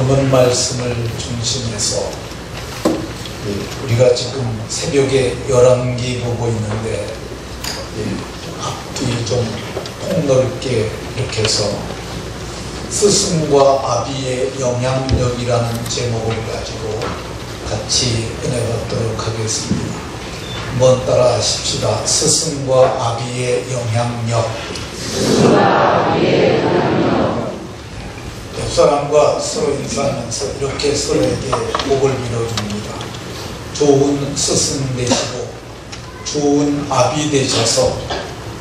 본문 말씀을 중심해서 우리가 지금 새벽에 열왕기 보고 있는데 앞뒤 좀 폭넓게 이렇게 해서 스승과 아비의 영향력이라는 제목을 가지고 같이 은혜 받도록 하겠습니다. 한번 따라 하십시다. 스승과 아비의 영향력. 옆 사람과 서로 인사하면서 이렇게 서로에게 복을 빌어줍니다. 좋은 스승 되시고 좋은 아비 되셔서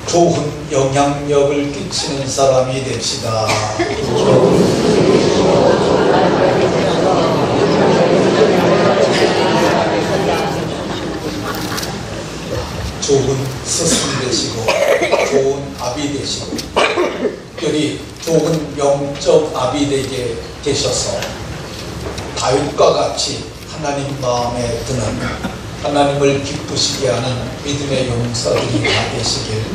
좋은 영향력을 끼치는 사람이 됩시다. 좋은 스승 되시고 좋은 아비 되시고 특별히 좋은 영적 아비 되게 되셔서 다윗과 같이 하나님 마음에 드는 하나님을 기쁘시게 하는 믿음의 용사들이 다 되시길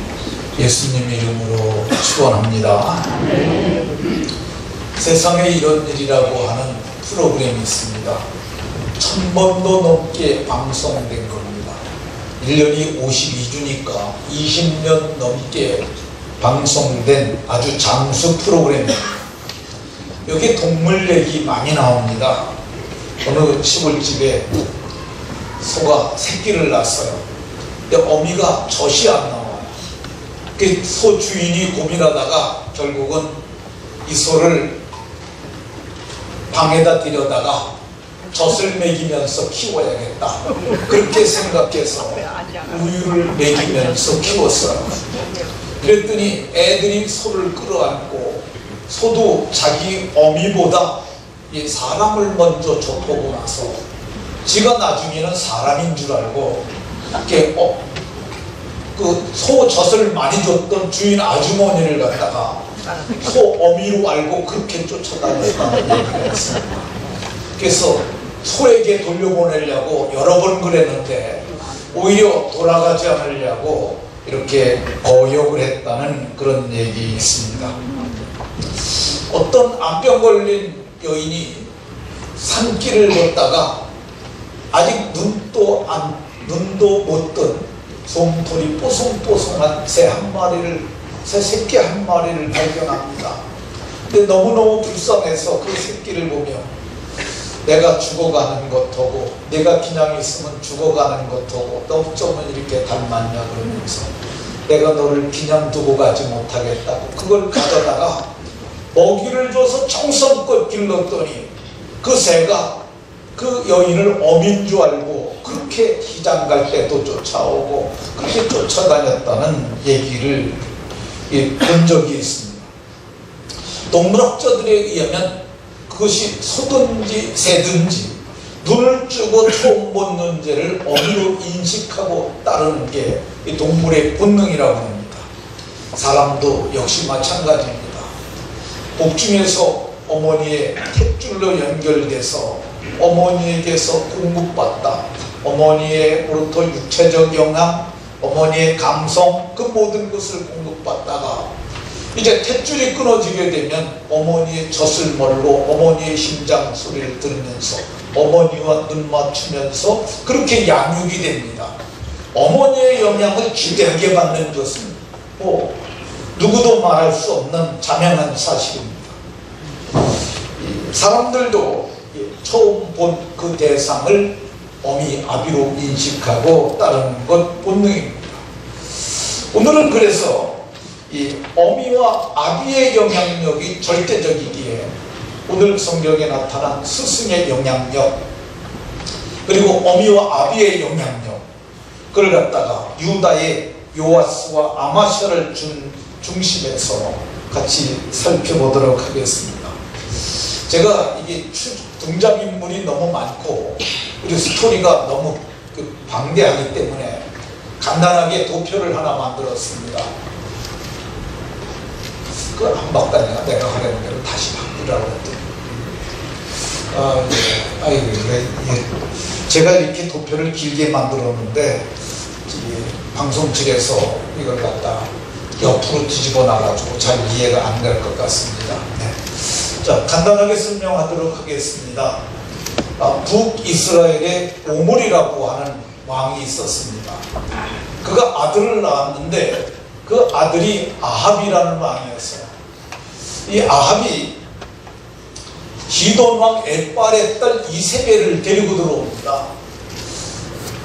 예수님 이름으로 축원합니다. 세상에 이런 일이라고 하는 프로그램이 있습니다. 1000번도 넘게 방송된 겁니다. 1년이 52주니까 20년 넘게 방송된 아주 장수 프로그램입니다. 여기 동물 얘기 많이 나옵니다. 어느 시골집에 소가 새끼를 낳았어요. 근데 어미가 젖이 안 나와요. 그 소 주인이 고민하다가 결국은 이 소를 방에다 들여다가 젖을 먹이면서 키워야겠다. 그렇게 생각해서 우유를 먹이면서 키웠어요. 그랬더니 애들이 소를 끌어안고 소도 자기 어미보다 사람을 먼저 접보고 나서 지가 나중에는 사람인 줄 알고 이렇게 그 소 젖을 많이 줬던 주인 아주머니를 갖다가 소 어미로 알고 그렇게 쫓아다녔다는 얘기가 있습니다. 그래서 소에게 돌려보내려고 여러 번 그랬는데 오히려 돌아가지 않으려고 이렇게 거역을 했다는 그런 얘기 있습니다. 어떤 암병 걸린 여인이 산길을 걷다가 아직 눈도 못 뜬 솜털이 뽀송뽀송한 새 새끼 한 마리를 발견합니다. 근데 너무너무 불쌍해서 그 새끼를 보며 내가 죽어가는 것하고 내가 그냥 있으면 죽어가는 것하고 너 어쩌면 이렇게 닮았냐 그러면서 내가 너를 그냥 두고 가지 못하겠다고 그걸 가져다가 먹이를 줘서 정성껏 길렀더니 그 새가 그 여인을 어민 줄 알고 그렇게 시장 갈 때도 쫓아오고 그렇게 쫓아다녔다는 얘기를 본 적이 있습니다. 동물학자들에 의하면 그것이 소든지 새든지 눈을 뜨고 처음 보는 죄를 어미로 인식하고 따르는 게 이 동물의 본능이라고 합니다. 사람도 역시 마찬가지입니다. 복중에서 어머니의 탯줄로 연결돼서 어머니에게서 공급받다 어머니의로부터 육체적 영향 어머니의 감성 그 모든 것을 공급받다가 이제 탯줄이 끊어지게 되면 어머니의 젖을 멀고 어머니의 심장 소리를 들으면서 어머니와 눈 맞추면서 그렇게 양육이 됩니다. 어머니의 영향을 기대하게 받는 것은 누구도 말할 수 없는 자명한 사실입니다. 사람들도 처음 본 그 대상을 어미, 아비로 인식하고 따르는 것 본능입니다. 오늘은 그래서 이 어미와 아비의 영향력이 절대적이기에 오늘 성경에 나타난 스승의 영향력 그리고 어미와 아비의 영향력 그걸 갖다가 유다의 요아스와 아마샤를 중심해서 같이 살펴보도록 하겠습니다. 제가 이게 등장인물이 너무 많고 그리고 스토리가 너무 방대하기 때문에 간단하게 도표를 하나 만들었습니다. 그 안 바꾸다가 내가 하려는 대로 다시 바꾸라고 했더니 제가 이렇게 도표를 길게 만들었는데 방송실에서 이걸 갖다 옆으로 뒤집어 놔가지고 잘 이해가 안 될 것 같습니다. 네. 자, 간단하게 설명하도록 하겠습니다. 북이스라엘에 오므리라고 하는 왕이 있었습니다. 그가 아들을 낳았는데 그 아들이 아합이라는 왕이었어요. 이 아합이 기돈 왕 엣발의 딸 이세벨을 데리고 들어옵니다.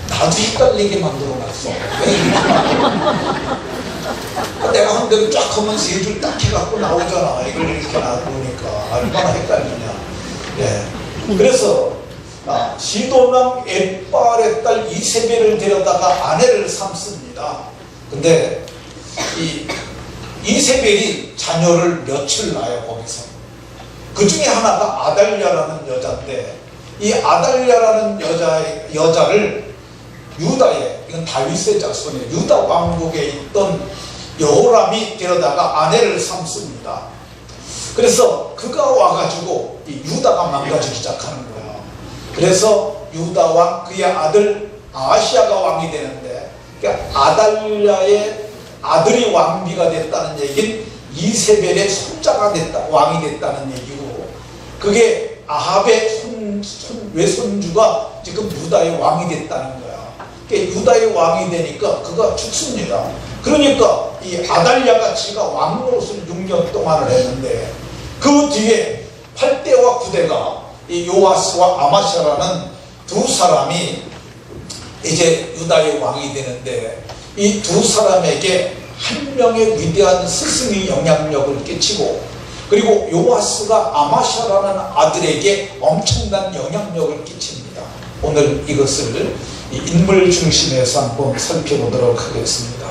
나도 헷갈리게 만들어놨어. 왜 이렇게 만들어? 내가 한 대로 쫙 하면 세 줄 딱 해갖고 나오잖아. 이걸 이렇게 놔두니까 얼마나 헷갈리냐. 예. 그래서 시돈 왕 엣발의 딸 이세벨을 데려다가 아내를 삼습니다. 근데 이 이세벨이 자녀를 며칠 낳아요. 거기서 그 중에 하나가 아달랴라는 여자인데, 이 아달랴라는 여자를 유다의, 이건 다윗의 자손이에요. 유다 왕국에 있던 여호람이 데려다가 아내를 삼습니다. 그래서 그가 와가지고 이 유다가 망가지기 시작하는 거예요. 그래서 유다 왕, 그의 아들 아하시아가 왕이 되는데, 그러니까 아달랴의 아들이 왕비가 됐다는 얘기는 이세벨의 손자가 왕이 됐다는 얘기고, 그게 아합의 외손주가 지금 유다의 왕이 됐다는 거야. 그러니까 유다의 왕이 되니까 그가 죽습니다. 그러니까 이 아달랴가 지가 왕 노릇을 6년 동안을 했는데, 그 뒤에 8대와 9대가 이 요아스와 아마샤라는 두 사람이 이제 유다의 왕이 되는데, 이 두 사람에게 한 명의 위대한 스승이 영향력을 끼치고, 그리고 요아스가 아마샤라는 아들에게 엄청난 영향력을 끼칩니다. 오늘 이것을 인물 중심에서 한번 살펴보도록 하겠습니다.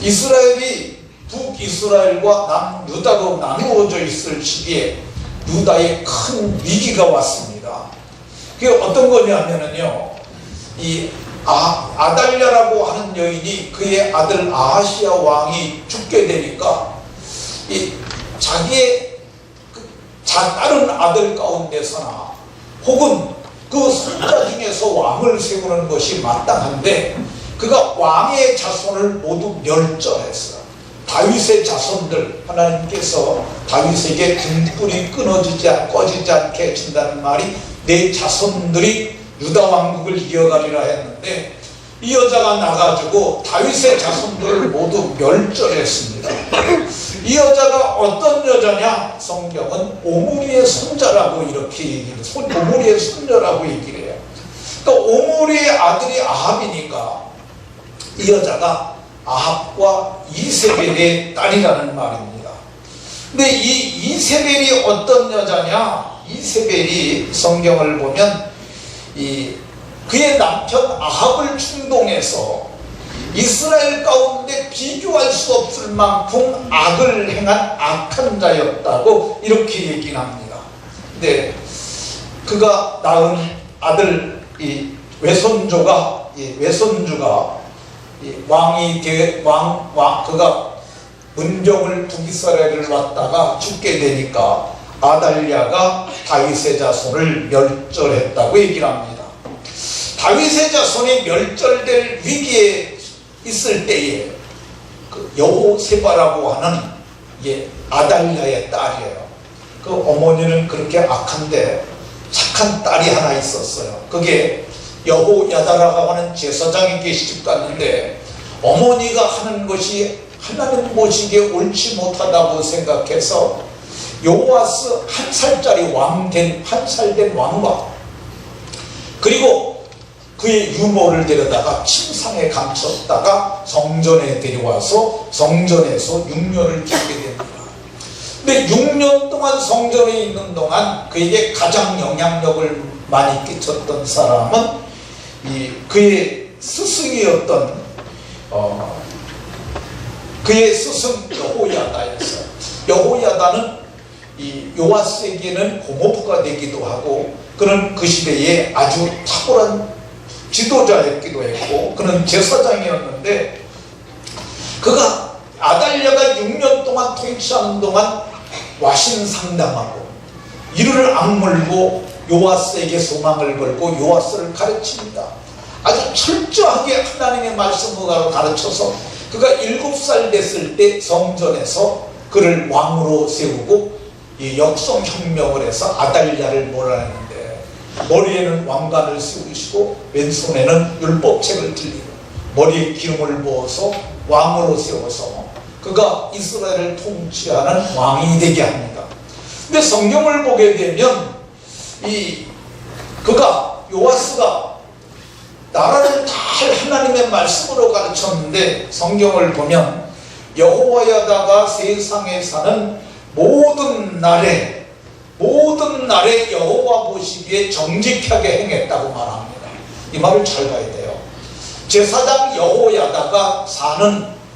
이스라엘이 북이스라엘과 남유다로 나누어져 있을 시기에 유다에 큰 위기가 왔습니다. 그게 어떤 거냐면요, 이 아달랴라고 하는 여인이 그의 아들 아하시아 왕이 죽게 되니까 이 자기의 다른 아들 가운데서나 혹은 그 손자 중에서 왕을 세우는 것이 마땅한데, 그가 왕의 자손을 모두 멸절했어요. 다윗의 자손들, 하나님께서 다윗에게 등불이 꺼지지 않게 해준다는 말이, 내 자손들이 유다 왕국을 이어가리라 했는데, 이 여자가 나가지고 다윗의 자손들을 모두 멸절했습니다. 이 여자가 어떤 여자냐? 성경은 오므리의 손자라고 이렇게 얘기해요. 오므리의 손녀라고 얘기를 해요. 그러니까 오므리의 아들이 아합이니까 이 여자가 아합과 이세벨의 딸이라는 말입니다. 근데 이 이세벨이 어떤 여자냐? 이세벨이 성경을 보면 그의 남편 아합을 충동해서 이스라엘 가운데 비교할 수 없을 만큼 악을 행한 악한 자였다고 이렇게 얘기를 합니다. 근데 그가 낳은 아들 외손주가 그가 문정을 북이스라엘을 왔다가 죽게 되니까 아달랴가 다윗의 자손을 멸절했다고 얘기를 합니다. 다윗의 자손이 멸절될 위기에 있을 때에 그 여호세바라고 하는 아달랴의 딸이에요. 그 어머니는 그렇게 악한데 착한 딸이 하나 있었어요. 그게 여호야다라고 하는 제사장에게 시집 갔는데, 어머니가 하는 것이 하나님 보시기에 옳지 못하다고 생각해서 요아스 한 살 된 왕과 그리고 그의 유모를 데려다가 침상에 감췄다가 성전에 데려와서 성전에서 6년을 지내게 됩니다. 근데 6년 동안 성전에 있는 동안 그에게 가장 영향력을 많이 끼쳤던 사람은 그의 스승이었던 그의 스승 여호야다였어요. 여호야다는 요아스에게는 고모부가 되기도 하고, 그는 그 시대에 아주 탁월한 지도자였기도 했고, 그는 제사장이었는데, 그가 아달랴가 6년 동안 통치하는 동안 와신상담하고 이를 악물고 요아스에게 소망을 걸고 요아스를 가르칩니다. 아주 철저하게 하나님의 말씀을 가르쳐서 그가 7살 됐을 때 성전에서 그를 왕으로 세우고 이 역성혁명을 해서 아달랴를 몰아냈는데 머리에는 왕관을 씌우시고 왼손에는 율법책을 들리고 머리에 기름을 부어서 왕으로 세워서 그가 이스라엘을 통치하는 왕이 되게 합니다. 근데 성경을 보게 되면 그가 요아스가 나라를 잘 하나님의 말씀으로 가르쳤는데 성경을 보면 여호와야다가 세상에 사는 모든 날에 여호와 보시기에 정직하게 행했다고 말합니다. 이 말을 잘 봐야 돼요. 제사장 여호야다가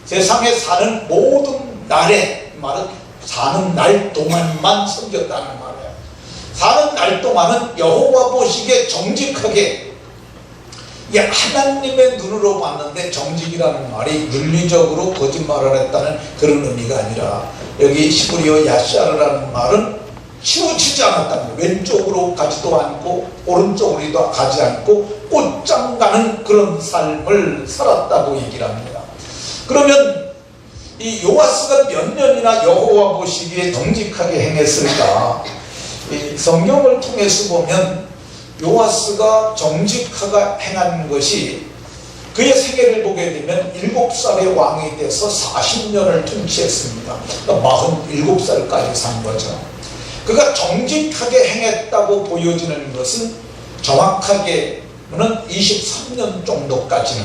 세상에 사는 모든 날에, 말은 사는 날 동안만 섬겼다는 말이에요. 사는 날 동안은 여호와 보시기에 정직하게, 이게 하나님의 눈으로 봤는데 정직이라는 말이 윤리적으로 거짓말을 했다는 그런 의미가 아니라 여기 시브리어 야샤르라는 말은 치우치지 않았다는 거예요. 왼쪽으로 가지도 않고 오른쪽으로 가지 않고 곧장 가는 그런 삶을 살았다고 얘기를 합니다. 그러면 이 요아스가 몇 년이나 여호와 보시기에 정직하게 행했을까? 이 성경을 통해서 보면 요아스가 정직하게 행한 것이 그의 생애를 보게 되면 7살의 왕이 돼서 40년을 통치했습니다. 그러니까 47살까지 산 거죠. 그가 정직하게 행했다고 보여지는 것은 정확하게는 23년 정도까지는,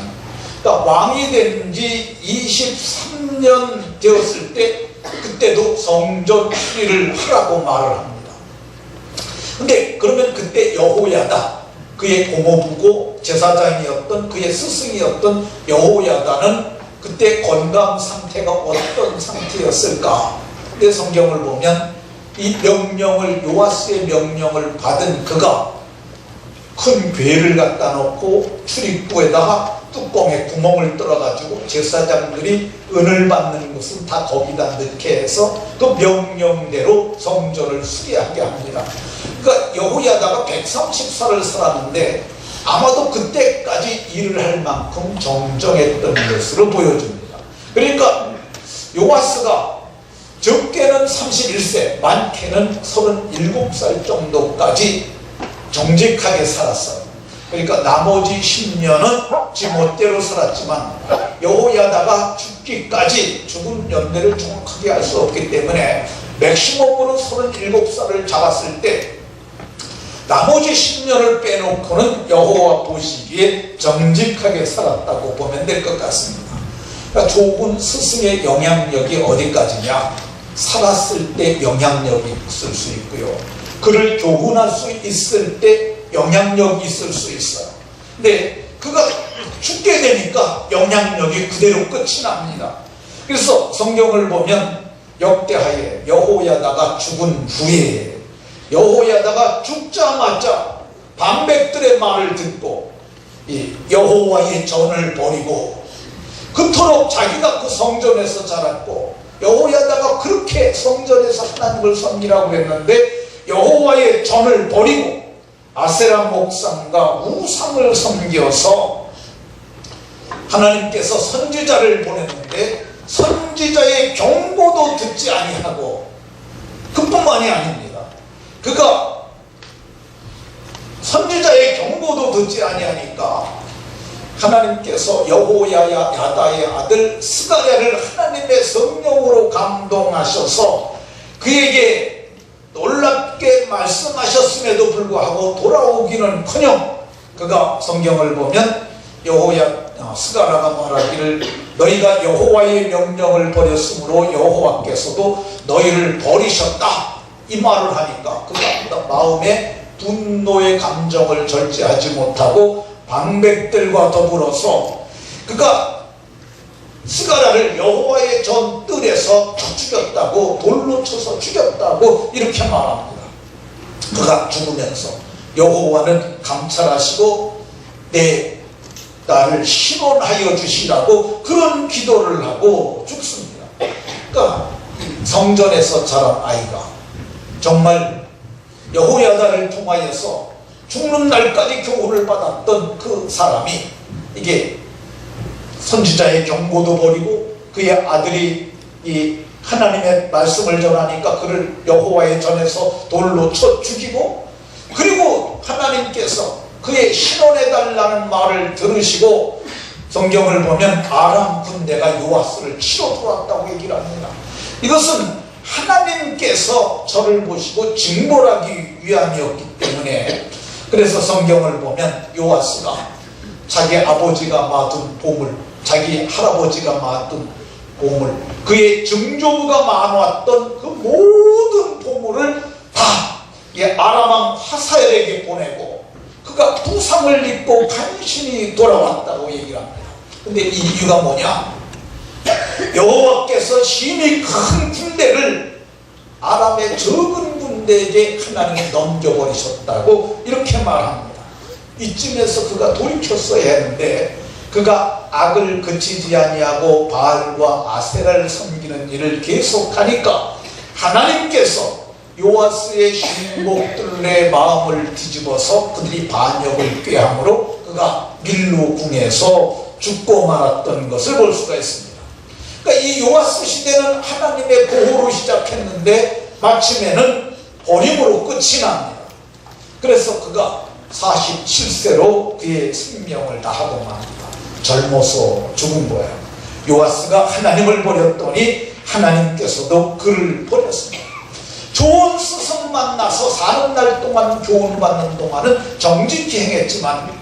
그러니까 왕이 된 지 23년 되었을 때 그때도 성전 수리를 하라고 말을 합니다. 근데 그러면 그때 여호야다, 그의 고모부고 제사장이었던 그의 스승이었던 여호야다는 그때 건강 상태가 어떤 상태였을까? 근데 성경을 보면 이 명령을, 요아스의 명령을 받은 그가 큰 괴를 갖다 놓고 출입구에다가 뚜껑에 구멍을 뚫어가지고 제사장들이 은을 받는 것은 다 거기다 넣게 해서 그 명령대로 성전을 수리하게 합니다. 그러니까 여호야다가 130살을 살았는데 아마도 그때까지 일을 할 만큼 정정했던 것으로 보여집니다. 그러니까 요아스가 적게는 31세, 많게는 37살 정도까지 정직하게 살았어요. 그러니까 나머지 10년은 지 멋대로 살았지만 여호야다가 죽기까지 죽은 연대를 정확하게 알 수 없기 때문에 맥시멈으로 37살을 잡았을 때 나머지 10년을 빼놓고는 여호와 보시기에 정직하게 살았다고 보면 될 것 같습니다. 그러니까 좁은 스승의 영향력이 어디까지냐? 살았을 때 영향력이 있을 수 있고요, 그를 교훈할 수 있을 때 영향력이 있을 수 있어요. 근데 그가 죽게 되니까 영향력이 그대로 끝이 납니다. 그래서 성경을 보면 역대하에 여호야다가 죽은 후에 여호야다가 죽자마자 방백들의 말을 듣고 이 여호와의 전을 버리고, 그토록 자기가 그 성전에서 자랐고 여호야다가 그렇게 성전에서 하나님을 섬기라고 했는데 여호와의 전을 버리고 아세라 목상과 우상을 섬겨서 하나님께서 선지자를 보냈는데 선지자의 경고도 듣지 아니하고, 그뿐만이 아닙니다. 그가 선지자의 경고도 듣지 아니하니까 하나님께서 여호야다의 아들 스가랴를 하나님의 성령으로 감동하셔서 그에게 놀랍게 말씀하셨음에도 불구하고 돌아오기는커녕 그가 성경을 보면 스가랴가 말하기를 너희가 여호와의 명령을 버렸으므로 여호와께서도 너희를 버리셨다, 이 말을 하니까 그가 마음에 분노의 감정을 절제하지 못하고 방백들과 더불어서 그가 스가랴를 여호와의 전 뜰에서 쳐 죽였다고, 돌로 쳐서 죽였다고 이렇게 말합니다. 그가 죽으면서 여호와는 감찰하시고 나를 신원하여 주시라고 그런 기도를 하고 죽습니다. 그러니까 성전에서 자란 아이가 정말 여호야다를 통하여서 죽는 날까지 교훈을 받았던 그 사람이 이게 선지자의 경고도 버리고 그의 아들이 이 하나님의 말씀을 전하니까 그를 여호와의 전에서 돌로 쳐 죽이고, 그리고 하나님께서 그의 신원해달라는 말을 들으시고 성경을 보면 아람 군대가 요아스를 치러 들어왔다고 얘기를 합니다. 이것은 하나님께서 저를 보시고 징벌하기 위함이었기 때문에, 그래서 성경을 보면 요아스가 자기 아버지가 맡은 보물, 자기 할아버지가 맡은 보물, 그의 증조부가 많았던 그 모든 보물을 다 아람왕 하사엘에게 보내고 그가 부상을 입고 간신히 돌아왔다고 얘기를 합니다. 근데 이 이유가 뭐냐? 여호와께서 심히 큰 군대를 아람의 적은 군대에게 하나님이 넘겨버리셨다고 이렇게 말합니다. 이쯤에서 그가 돌이켰어야 했는데 그가 악을 그치지 아니하고 바알과 아세라를 섬기는 일을 계속하니까 하나님께서 요아스의 신복들의 마음을 뒤집어서 그들이 반역을 꾀함으로 그가 밀로 궁에서 죽고 말았던 것을 볼 수가 있습니다. 그러니까 이 요아스 시대는 하나님의 보호로 시작했는데 마침에는 버림으로 끝이 납니다. 그래서 그가 47세로 그의 생명을 다하고 맙니다. 젊어서 죽은 거예요. 요아스가 하나님을 버렸더니 하나님께서도 그를 버렸습니다. 좋은 스승 만나서 사는 날 동안 교훈받는 동안은 정직히 행했지만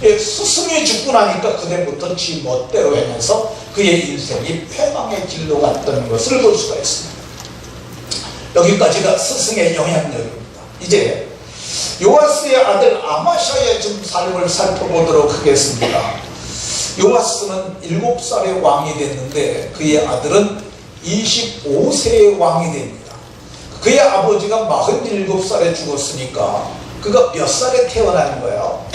스승이 죽고 나니까 그때부터 지 멋대로 행해서 그의 인생이 패망의 길로 갔던 것을 볼 수가 있습니다. 여기까지가 스승의 영향력입니다. 이제 요아스의 아들 아마샤의 좀 삶을 살펴보도록 하겠습니다. 요아스는 7살의 왕이 됐는데 그의 아들은 25세의 왕이 됩니다. 그의 아버지가 47살에 죽었으니까 그가 몇 살에 태어난 거예요?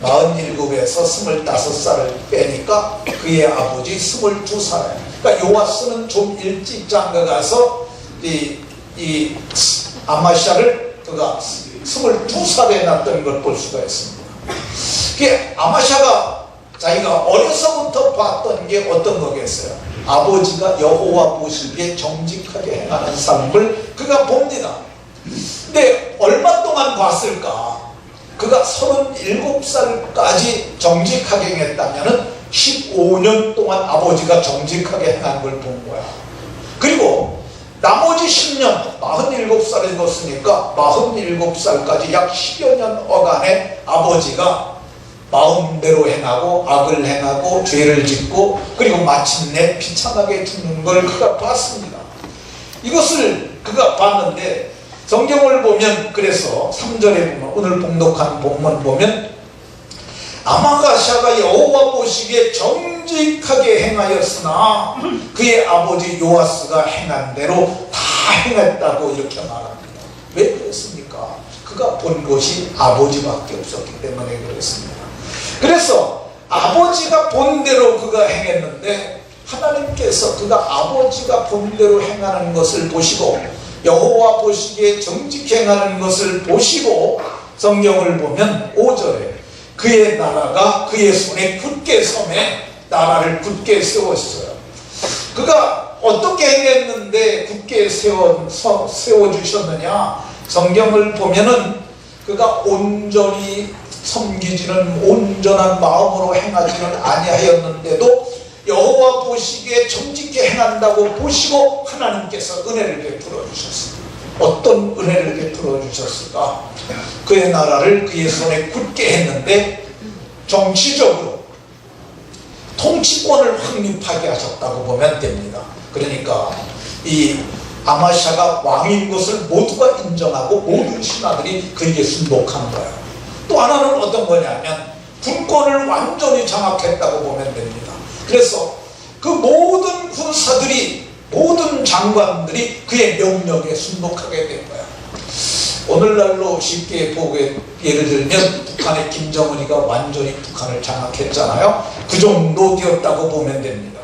47에서 25살을 빼니까 그의 아버지 22살. 그러니까 요아스는 좀 일찍 장가가서 이 아마샤를 그가 22살에 낳았던 걸 볼 수가 있습니다. 그게 아마샤가 자기가 어려서부터 봤던 게 어떤 거겠어요? 아버지가 여호와 보시기에 정직하게 행하는 삶을 그가 봅니다. 근데 얼마 동안 봤을까? 그가 37살까지 정직하게 행했다면 15년 동안 아버지가 정직하게 행한 걸 본 거야. 그리고 나머지 10년, 47살에 죽었으니까 47살까지 약 10여 년 어간에 아버지가 마음대로 행하고 악을 행하고 죄를 짓고 그리고 마침내 비참하게 죽는 걸 그가 봤습니다. 이것을 그가 봤는데 성경을 보면, 그래서 3절에 보면, 오늘 봉독한 본문 보면 아마샤가 여호와 보시기에 정직하게 행하였으나 그의 아버지 요아스가 행한 대로 다 행했다고 이렇게 말합니다. 왜 그랬습니까? 그가 본 것이 아버지밖에 없었기 때문에 그랬습니다. 그래서 아버지가 본 대로 그가 행했는데 하나님께서 그가 아버지가 본 대로 행하는 것을 보시고 여호와 보시기에 정직히 행하는 것을 보시고 성경을 보면 5절에 그의 나라가 그의 손에 굳게 섬에 나라를 굳게 세웠어요. 그가 어떻게 행했는데 굳게 세워주셨느냐? 성경을 보면은 그가 온전히 섬기지는 온전한 마음으로 행하지는 아니하였는데도 여호와 보시기에 정직히 행한다고 보시고 하나님께서 은혜를 베풀어 주셨습니다. 어떤 은혜를 베풀어 주셨을까? 그의 나라를 그의 손에 굳게 했는데 정치적으로 통치권을 확립하게 하셨다고 보면 됩니다. 그러니까 이 아마샤가 왕인 것을 모두가 인정하고 모든 신하들이 그에게 순복한 거예요. 또 하나는 어떤 거냐면 군권을 완전히 장악했다고 보면 됩니다. 그래서 그 모든 군사들이, 모든 장관들이 그의 명령에 순복하게 된 거야. 오늘날로 쉽게 보게, 예를 들면 북한의 김정은이가 완전히 북한을 장악했잖아요. 그 정도 되었다고 보면 됩니다.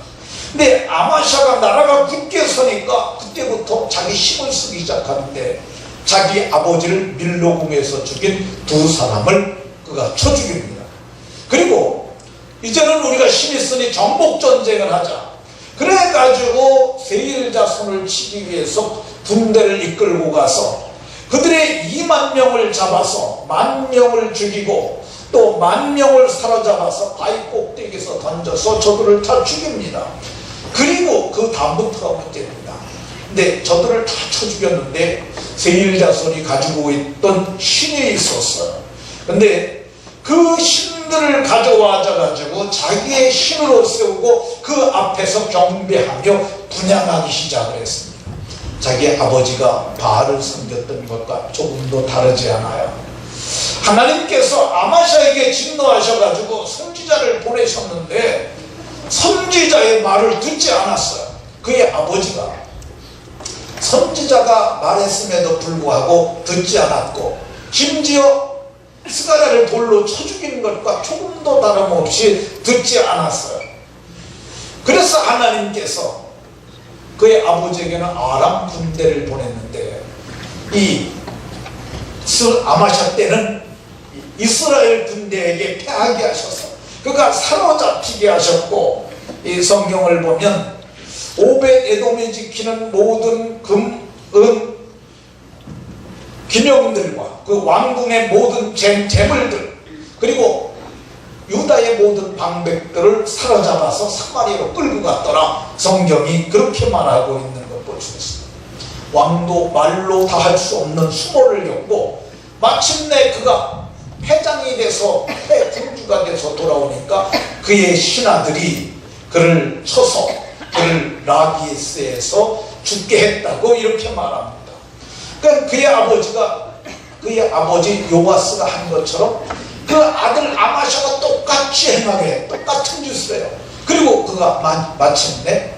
근데 아마샤가 나라가 굳게 서니까 그때부터 자기 힘을 쓰기 시작하는데 자기 아버지를 밀로궁에서 죽인 2사람을 그가 쳐 죽입니다. 그리고 이제는 우리가 힘이 있으니 정복전쟁을 하자. 그래가지고 세일 자손을 치기 위해서 군대를 이끌고 가서 그들의 2만 명을 잡아서 10,000명을 죽이고 또 10,000명을 사로잡아서 바위 꼭대기에서 던져서 저들을 다 죽입니다. 그리고 그 다음부터가 문제입니다. 근데 저들을 다 쳐 죽였는데 세일 자손이 가지고 있던 신이 있었어요. 근데 그 신들을 가져와가지고 자기의 신으로 세우고 그 앞에서 경배하며 분향하기 시작을 했습니다. 자기 아버지가 바알을 섬겼던 것과 조금도 다르지 않아요. 하나님께서 아마샤에게 진노하셔가지고 선지자를 보내셨는데 선지자의 말을 듣지 않았어요. 그의 아버지가 선지자가 말했음에도 불구하고 듣지 않았고 심지어 스가랴를 돌로 쳐 죽이는 것과 조금도 다름없이 듣지 않았어요. 그래서 하나님께서 그의 아버지에게는 아람 군대를 보냈는데 이 아마샤 때는 이스라엘 군대에게 패하게 하셔서 그가 사로잡히게 하셨고, 이 성경을 보면 오벳에돔이 지키는 모든 금, 은, 기명들과 그 왕궁의 모든 재물들 그리고 유다의 모든 방백들을 사로잡아서 사마리아로 끌고 갔더라. 성경이 그렇게 말하고 있는 것 볼 수 있습니다. 왕도 말로 다 할 수 없는 수모를 겪고 마침내 그가 패장이 돼서 패군주가 돼서 돌아오니까 그의 신하들이 그를 쳐서 그를 라기스에서 죽게 했다고 이렇게 말합니다. 그러니까 그의 아버지 요아스가 한 것처럼 그 아들 아마샤가 똑같이 행하게 똑같은 짓을 해요. 그리고 그가 마침내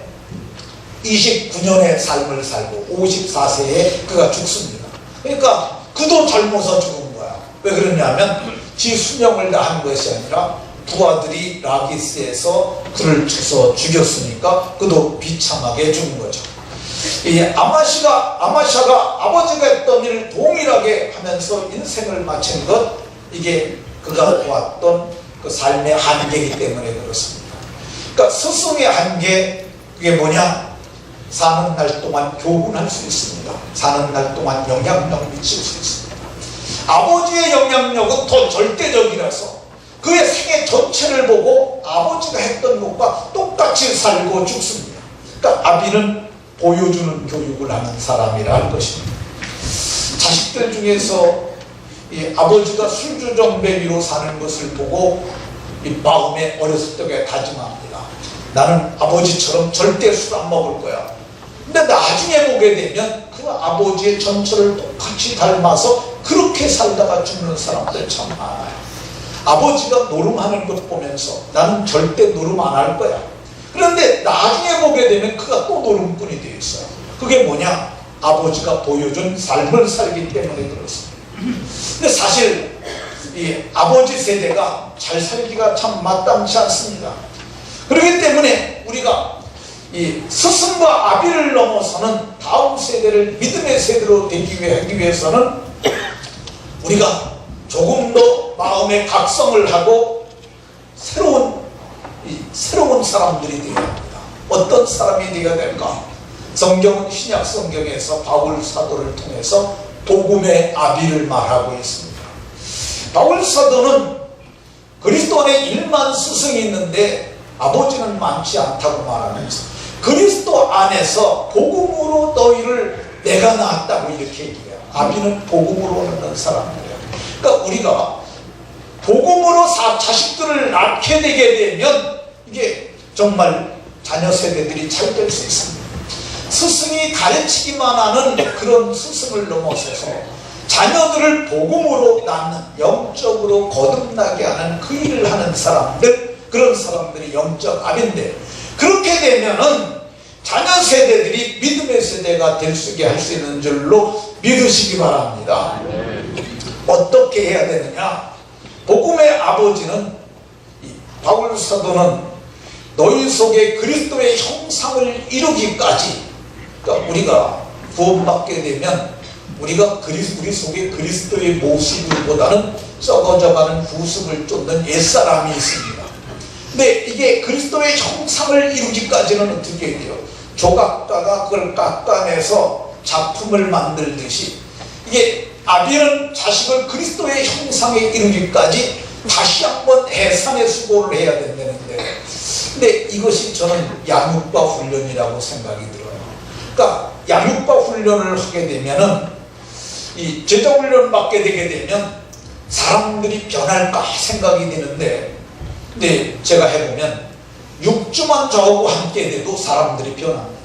29년의 삶을 살고 54세에 그가 죽습니다. 그러니까 그도 젊어서 죽은 거야. 왜 그러냐면 지 수명을 다한 것이 아니라 부하들이 라기스에서 그를 쳐서 죽였으니까 그도 비참하게 죽은 거죠. 이 아마샤가 아버지가 했던 일을 동일하게 하면서 인생을 마친 것, 이게 그가 보았던 그 삶의 한계이기 때문에 그렇습니다. 그러니까 스승의 한계, 그게 뭐냐? 사는 날 동안 교훈할 수 있습니다. 사는 날 동안 영향력 미칠 수 있습니다. 아버지의 영향력은 더 절대적이라서 그의 생애 전체를 보고 아버지가 했던 것과 똑같이 살고 죽습니다. 그러니까 아비는 보여주는 교육을 하는 사람이라 할 것입니다. 자식들 중에서 이 아버지가 술주정배 위로 사는 것을 보고 이 마음에 어렸을 적에 다짐합니다. 나는 아버지처럼 절대 술 안 먹을 거야. 근데 나중에 보게 되면 그 아버지의 전철을 똑같이 닮아서 그렇게 살다가 죽는 사람들 참 많아요. 아버지가 노름하는 것 보면서 나는 절대 노름 안 할 거야. 그런데 나중에 보게 되면 그가 또 노름꾼이 되어 있어요. 그게 뭐냐? 아버지가 보여준 삶을 살기 때문에 그렇습니다. 근데 사실 이 아버지 세대가 잘 살기가 참 마땅치 않습니다. 그렇기 때문에 우리가 이 스승과 아비를 넘어서는 다음 세대를 믿음의 세대로 하기 위해서는 우리가 조금 더 마음의 각성을 하고 새로운 사람들이 되어야 합니다. 어떤 사람이 되어야 될까? 성경은 신약 성경에서 바울 사도를 통해서 복음의 아비를 말하고 있습니다. 바울 사도는 그리스도 안에 1만 스승이 있는데 아버지는 많지 않다고 말하면서 그리스도 안에서 복음으로 너희를 내가 낳았다고 이렇게 얘기해요. 아비는 복음으로 낳는 사람들이에요. 그러니까 우리가 복음으로 자식들을 낳게 되게 되면 이게 정말 자녀 세대들이 잘 될 수 있습니다. 스승이 가르치기만 하는 그런 스승을 넘어서서 자녀들을 복음으로 낳는, 영적으로 거듭나게 하는 그 일을 하는 사람들, 그런 사람들이 영적 아비인데, 그렇게 되면은 자녀 세대들이 믿음의 세대가 될 수 있게 할 수 있는 줄로 믿으시기 바랍니다. 어떻게 해야 되느냐? 복음의 아버지는, 바울 사도는 너희 속에 그리스도의 형상을 이루기까지, 그러니까 우리가 구원받게 되면 우리가 우리 속에 그리스도의 모습보다는 썩어져가는 구습을 쫓는 옛사람이 있습니다. 근데 이게 그리스도의 형상을 이루기까지는 어떻게 해요? 조각가가 그걸 깎아내서 작품을 만들듯이 이게 아비는 자식을 그리스도의 형상에 이루기까지 다시 한번 해산의 수고를 해야 된다는데, 근데 이것이 저는 양육과 훈련이라고 생각이 들어요. 그러니까 양육과 훈련을 하게 되면은, 이 제자 훈련 받게 되게 되면 사람들이 변할까 생각이 드는데, 근데 제가 해보면 6주만 저하고 함께 돼도 사람들이 변합니다.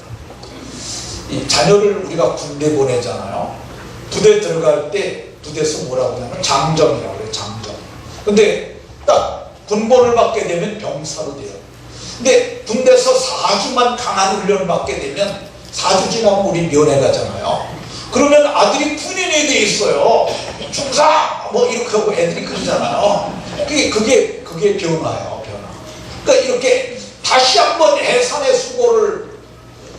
이 자녀를 우리가 군대 보내잖아요. 부대 들어갈 때 부대에서 뭐라고 하냐면 장정이라고 해요. 장정. 근데 딱 군번을 받게 되면 병사로 돼요. 근데 군대에서 4주만 강한 훈련을 받게 되면 4주 지나면 우리 면회 가잖아요. 그러면 아들이 군인이 돼 있어요. 중사 뭐 이렇게 하고 애들이 그러잖아요. 그게 변화예요. 변화. 그러니까 이렇게 다시 한번 해산의 수고를,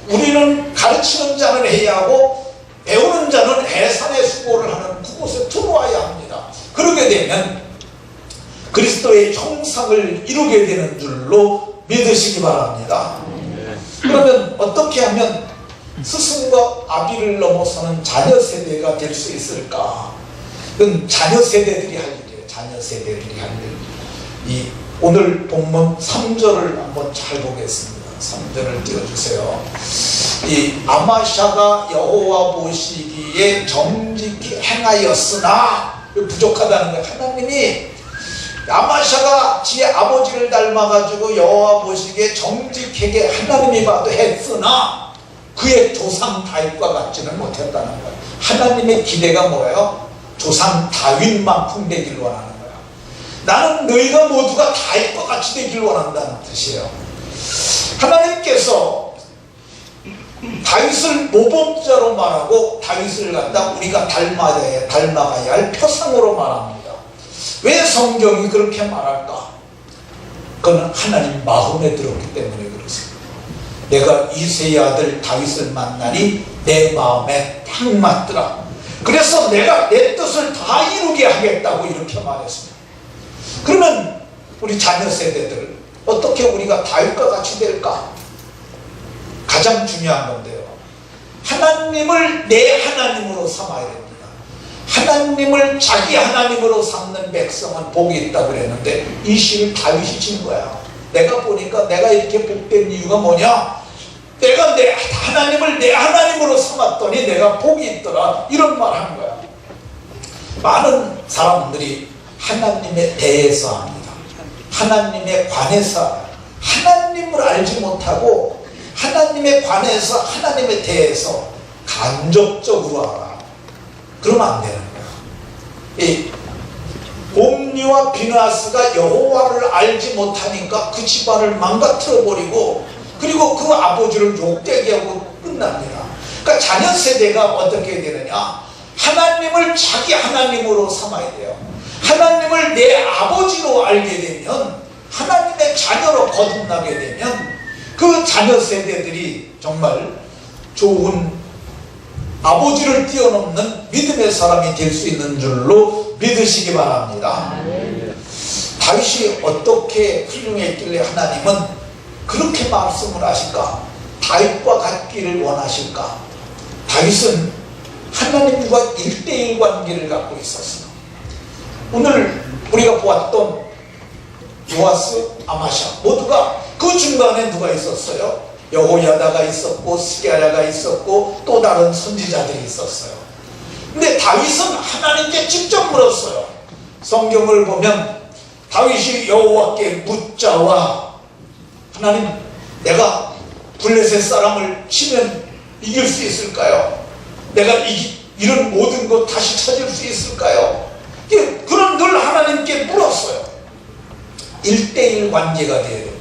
우리는 가르치는 자는 해야 하고 배우는 자는 해산의 수고를 하는 그곳에 들어와야 합니다. 그러게 되면 그리스도의 형상을 이루게 되는 줄로 믿으시기 바랍니다. 그러면 어떻게 하면 스승과 아비를 넘어서는 자녀 세대가 될 수 있을까? 그건 자녀 세대들이 할 일이에요. 자녀 세대들이 할 일. 이 오늘 본문 3절을 한번 잘 보겠습니다. 3절을 띄워주세요. 이 아마샤가 여호와 보시기에 정직히 행하였으나, 부족하다는 거예요. 하나님이 아마샤가 지 아버지를 닮아가지고 여호와 보시기에 정직하게 하나님이 봐도 했으나 그의 조상 다윗과 같지는 못했다는 거예요. 하나님의 기대가 뭐예요? 조상 다윗만큼 되길 원하는 거예요. 나는 너희가 모두가 다윗과 같이 되길 원한다는 뜻이에요. 하나님께서 다윗을 모범자로 말하고 다윗을 갖다 우리가 닮아가야 할 표상으로 말합니다. 왜 성경이 그렇게 말할까? 그건 하나님 마음에 들었기 때문에 그렇습니다. 내가 이새의 아들 다윗을 만나니 내 마음에 딱 맞더라. 그래서 내가 내 뜻을 다 이루게 하겠다고 이렇게 말했습니다. 그러면 우리 자녀 세대들 어떻게 우리가 다윗과 같이 될까? 가장 중요한 건데요. 하나님을 내 하나님으로 삼아야 됩니다. 하나님을 자기 하나님으로 삼는 백성은 복이 있다고 그랬는데 이 시를 다윗이 진 거야. 내가 보니까 내가 이렇게 복된 이유가 뭐냐? 내가 내 하나님을 내 하나님으로 삼았더니 내가 복이 있더라. 이런 말 한 거야. 많은 사람들이 하나님에 대해서 합니다. 하나님에 관해서, 하나님을 알지 못하고 하나님에 관해서, 하나님에 대해서 간접적으로 알아. 그러면 안 되는 거야. 이 옴니와 비나스가 여호와를 알지 못하니까 그 집안을 망가뜨려 버리고, 그리고 그 아버지를 욕되게 하고 끝납니다. 그러니까 자녀 세대가 어떻게 되느냐? 하나님을 자기 하나님으로 삼아야 돼요. 하나님을 내 아버지로 알게 되면, 하나님의 자녀로 거듭나게 되면 그 자녀 세대들이 정말 좋은 아버지를 뛰어넘는 믿음의 사람이 될 수 있는 줄로 믿으시기 바랍니다. 다윗이 어떻게 훌륭했길래 하나님은 그렇게 말씀을 하실까? 다윗과 같기를 원하실까? 다윗은 하나님과 1:1 관계를 갖고 있었어요. 오늘 우리가 보았던 요아스, 아마샤 모두가 그 중간에 누가 있었어요? 여호야다가 있었고 스게랴가 있었고 또 다른 선지자들이 있었어요. 근데 다윗은 하나님께 직접 물었어요. 성경을 보면 다윗이 여호와께 묻자와, 하나님, 내가 블레셋 사람을 치면 이길 수 있을까요? 내가 이런 모든 것 다시 찾을 수 있을까요? 그런 늘 하나님께 물었어요. 1:1 관계가 돼야 됩니다.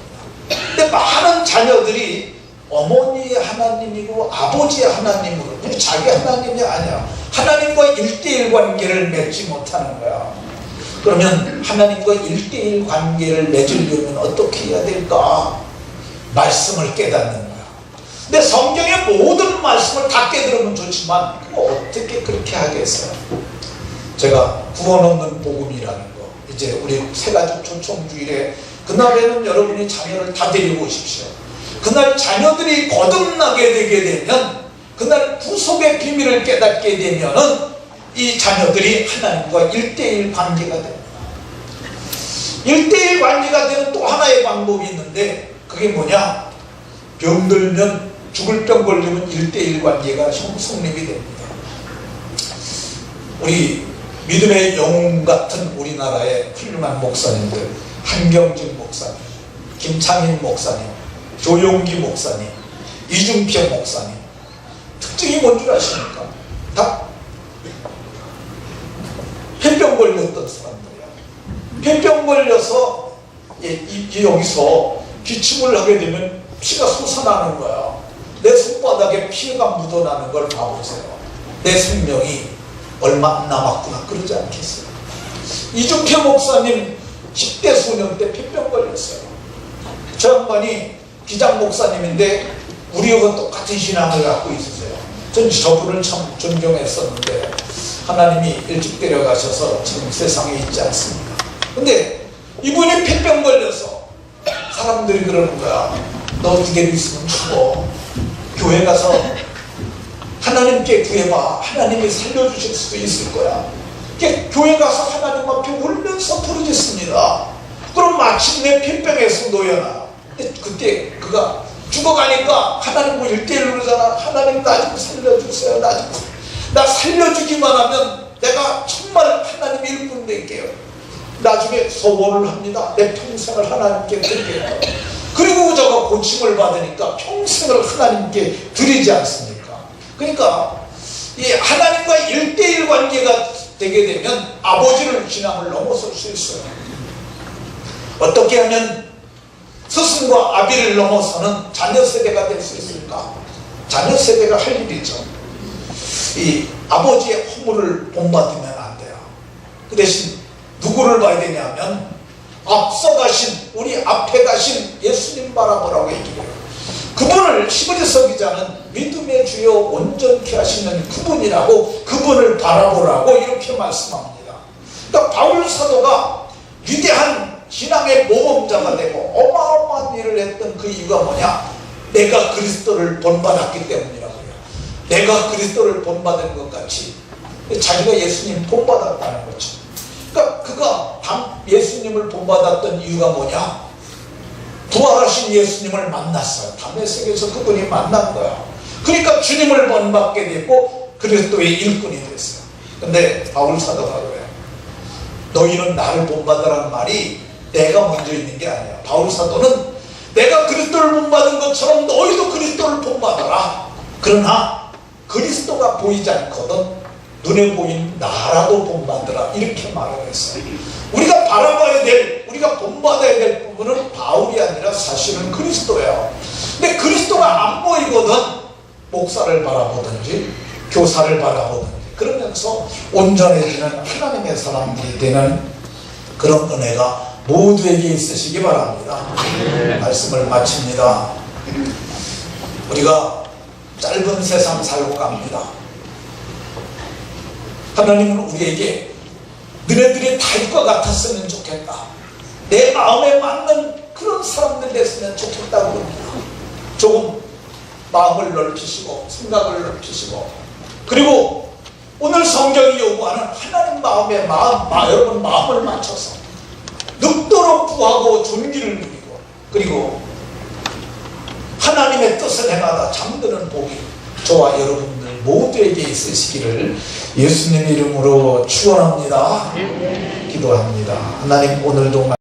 근데 많은 자녀들이 어머니의 하나님이고 아버지의 하나님으로, 우리 자기 하나님이 아니야. 하나님과 1:1 관계를 맺지 못하는 거야. 그러면 하나님과 1:1 관계를 맺으려면 어떻게 해야 될까? 말씀을 깨닫는 거야. 근데 성경의 모든 말씀을 다 깨달으면 좋지만 그거 어떻게 그렇게 하겠어요? 제가 구원 없는 복음이라는 거, 이제 우리 새가족 초청주일에 그날에는 여러분이 자녀를 다 데리고 오십시오. 그날 자녀들이 거듭나게 되게 되면, 그날 구속의 비밀을 깨닫게 되면은 이 자녀들이 하나님과 1:1 관계가 됩니다. 1:1 관계가 되는 또 하나의 방법이 있는데, 그게 뭐냐? 병들면, 죽을 병 걸리면 1:1 관계가 성립이 됩니다. 우리 믿음의 영웅 같은 우리나라의 훌륭한 목사님들, 한경진 목사님, 김창인 목사님, 조용기 목사님, 이중평 목사님, 특징이 뭔 줄 아십니까? 다 폐병 걸렸던 사람들이야. 폐병 걸려서 여기서 기침을 하게 되면 피가 솟아나는 거야. 내 손바닥에 피가 묻어나는 걸 봐보세요. 내 생명이 얼마 안 남았구나, 그러지 않겠어요? 이중평 목사님 10대 소년 때 폐병 걸렸어요. 저 양반이 기장 목사님인데 우리하고 똑같은 신앙을 갖고 있으세요. 전 저분을 참 존경했었는데 하나님이 일찍 데려가셔서 지금 세상에 있지 않습니까? 근데 이분이 폐병 걸려서 사람들이 그러는 거야. 너 이대로 있으면 죽어. 교회 가서 하나님께 구해봐. 하나님이 살려주실 수도 있을 거야. 교회 가서 하나님 앞에 울면서 부르짖습니다. 그럼 마침내 폐병에서 놓여나. 그때 그가 죽어가니까 하나님 뭐 1:1 그러잖아. 하나님 나 좀 살려주세요. 나 살려주기만 하면 내가 정말 하나님의 일꾼 될게요. 나중에 소원을 합니다. 내 평생을 하나님께 드릴게요. 그리고 저가 고침을 받으니까 평생을 하나님께 드리지 않습니까? 그러니까 이 하나님과 1:1 관계가 되게 되면 아버지를 신앙을 넘어설 수 있어요. 어떻게 하면 스승과 아비를 넘어서는 자녀 세대가 될 수 있을까? 자녀 세대가 할 일이죠. 이 아버지의 허물을 본받으면 안 돼요. 그 대신 누구를 봐야 되냐면 앞서 가신, 우리 앞에 가신 예수님 바라보라고 얘기해요. 그분을 히브리서 기자는 믿음의 주여 온전케 하시는 그분이라고, 그분을 바라보라고 이렇게 말씀합니다. 그러니까 바울 사도가 위대한 신앙의 모범자가 되고 어마어마한 일을 했던 그 이유가 뭐냐? 내가 그리스도를 본받았기 때문이라고요. 내가 그리스도를 본받은 것 같이 자기가 예수님 본받았다는 거죠. 그러니까 그가 예수님을 본받았던 이유가 뭐냐? 부활하신 예수님을 만났어요. 다메섹에서 그분이 만난 거야. 그러니까 주님을 본받게 됐고 그리스도의 일꾼이 됐어요. 근데 바울 사도가 그래요. 너희는 나를 본받으라는 말이 내가 먼저 있는 게 아니야. 바울 사도는 내가 그리스도를 본받은 것처럼 너희도 그리스도를 본받아라. 그러나 그리스도가 보이지 않거든 눈에 보인 나라도 본받으라, 이렇게 말을 했어요. 우리가 바라봐야 될, 우리가 본받아야 될 부분은 바울이 아니라 사실은 그리스도예요. 근데 그리스도가 안 보이거든 목사를 바라보든지 교사를 바라보든지 그러면서 온전해지는 하나님의 사람들이 되는 그런 은혜가 모두에게 있으시기 바랍니다. 말씀을 마칩니다. 우리가 짧은 세상 살고 갑니다. 하나님은 우리에게 너네들이 다윗과 같았으면 좋겠다, 내 마음에 맞는 그런 사람들 됐으면 좋겠다고 합니다. 조금 마음을 넓히시고 생각을 넓히시고, 그리고 오늘 성경이 요구하는 하나님 마음에 여러분 마음을 맞춰서 늙도록 구하고 존귀를 누리고, 그리고 하나님의 뜻을 행하다 잠드는 복이 저와 여러분들 모두에게 있으시기를 예수님 이름으로 축원합니다. 기도합니다. 하나님, 오늘도